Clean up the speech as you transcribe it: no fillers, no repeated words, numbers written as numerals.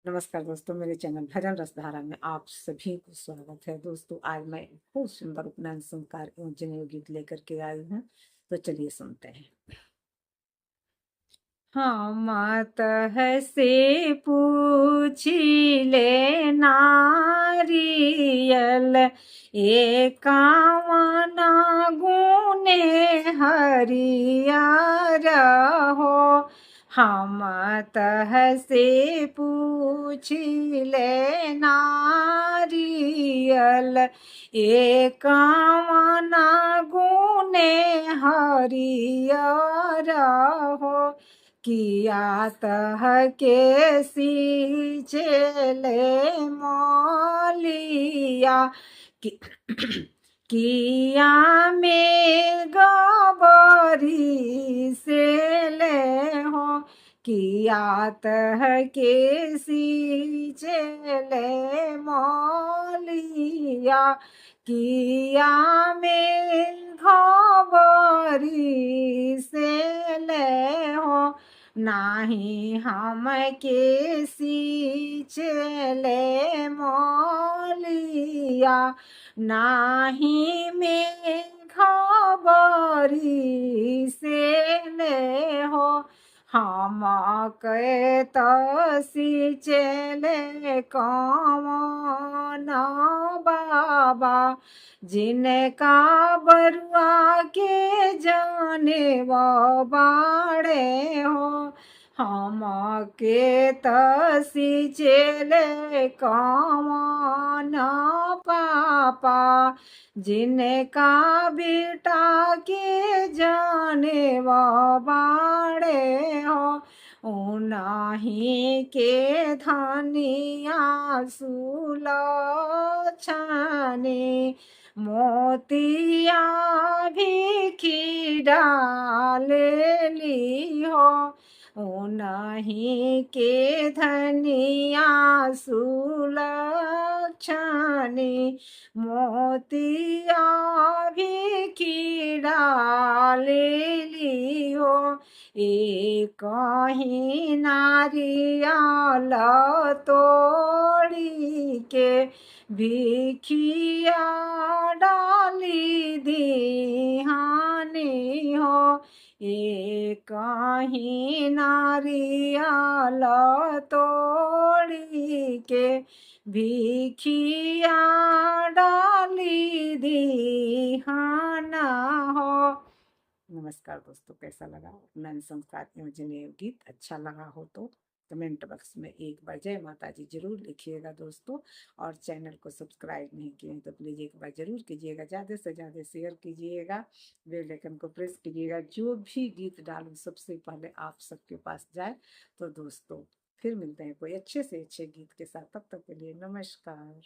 नमस्कार दोस्तों, मेरे चैनल भजन रसधारा में आप सभी को स्वागत है। दोस्तों, आज मैं एक बहुत सुंदर उपनयन संस्कार एवं जनेऊ गीत लेकर के आई हूँ। तो चलिए सुनते हैं। हम तह से पूछी ले नारियल, एकावना गुने हरियर हो। हम तह से पूछी ले नारियल, एकावना गुने हरियर हो। किया तह के सींचले मौलिया, कि किया में गबरी से ले हो। किया तह के सींचले मौलिया, किया में खबरी से ले हो। नाही हम के सींचले मौलिया, नाही में खबरी से ले हो। हम के तो सींचले कौन बाबा, जिनका बरुआ के जाने वो बाड़े हो। हम के तो सींचले कौन पापा, जिनका बेटा के जाने वो बाड़े हो। उनाही के धनिया सुलोचने, मोतिया भी डाले ली हो। उन्हीं के धनिया सुलक्षणी, मोतिया भी डाले ली हो। एक ही नारियल तोड़ी के, भिखिया डाली दिहानी हो। एक ही नारियल तोड़ी के, भिखिया डाली दिहाना हो। नमस्कार दोस्तों, कैसा लगा उपनयन संस्कार एवं जनेऊ गीत? अच्छा लगा हो तो कमेंट बॉक्स में एक बार जय माता जी जरूर लिखिएगा दोस्तों। और चैनल को सब्सक्राइब नहीं किए हैं तो प्लीज़ एक बार जरूर कीजिएगा, ज़्यादा से ज़्यादा शेयर कीजिएगा, बेल आइकन को प्रेस कीजिएगा। जो भी गीत डालूं सबसे पहले आप सबके पास जाए। तो दोस्तों, फिर मिलते हैं कोई अच्छे से अच्छे गीत के साथ। तब तक के लिए नमस्कार।